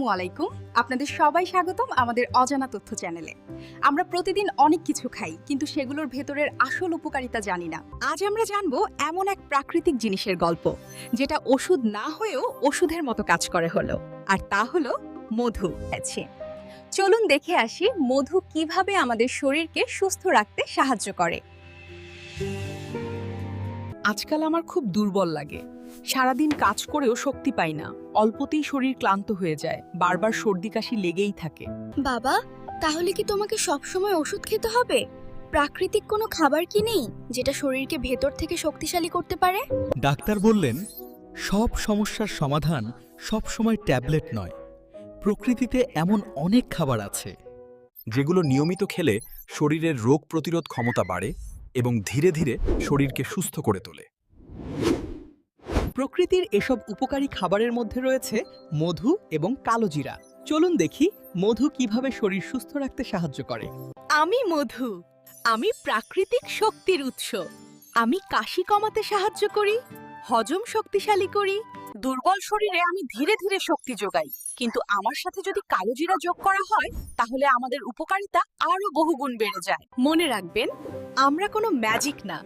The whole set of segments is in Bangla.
আসসালামু আলাইকুম। আপনাদের সবাই স্বাগতম আমাদের অজানা তথ্য চ্যানেলে। আমরা প্রতিদিন অনেক কিছু খাই, কিন্তু সেগুলোর ভেতরের আসল উপকারিতা জানি না। আজ আমরা জানবো এমন এক প্রাকৃতিক জিনিসের গল্প, যেটা ওষুধ না হয়েও ওষুধের মতো কাজ করে হলো, আর তা হলো মধু। আছে, চলুন দেখে আসি মধু কিভাবে আমাদের শরীরকে সুস্থ রাখতে সাহায্য করে। আজকাল আমার খুব দুর্বল লাগে। সারাদিন কাজ করেও শক্তি পাই না, অল্পতেই শরীর ক্লান্ত হয়ে যায়, বারবার সর্দি কাশি লেগেই থাকে। বাবা, তাহলে কি তোমাকে সবসময় ওষুধ খেতে হবে? প্রাকৃতিক কোনো খাবার কি নেই যেটা শরীরকে ভেতর থেকে শক্তিশালী করতে পারে? ডাক্তার বললেন, সব সমস্যার সমাধান সব সময় ট্যাবলেট নয়। প্রকৃতিতে এমন অনেক খাবার আছে যেগুলো নিয়মিত খেলে শরীরের রোগ প্রতিরোধ ক্ষমতা বাড়ে এবং ধীরে ধীরে শরীরকে সুস্থ করে তোলে। প্রকৃতির এসব উপকারী খাবারের মধ্যে রয়েছে মধু এবং কালোজিরা। চলুন দেখি মধু কিভাবে শরীর সুস্থ রাখতে সাহায্য করে। আমি মধু, আমি প্রাকৃতিক শক্তির উৎস। আমি কাশি কমাতে সাহায্য করি, হজম শক্তিশালী করি, দুর্বল শরীরে আমি ধীরে ধীরে শক্তি যোগাই। কিন্তু আমার সাথে যদি কালোজিরা যোগ করা হয়, তাহলে আমাদের উপকারিতা আরো বহুগুণ বেড়ে যায়। মনে রাখবেন, আমরা কোনো ম্যাজিক না,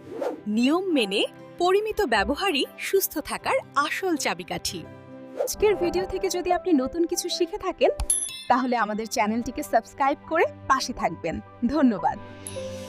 নিয়ম মেনে পরিমিত ব্যবহারই সুস্থ থাকার আসল চাবিকাঠি। আজকের ভিডিও থেকে যদি আপনি নতুন কিছু শিখে থাকেন, তাহলে আমাদের চ্যানেলটিকে সাবস্ক্রাইব করে পাশে থাকবেন। ধন্যবাদ।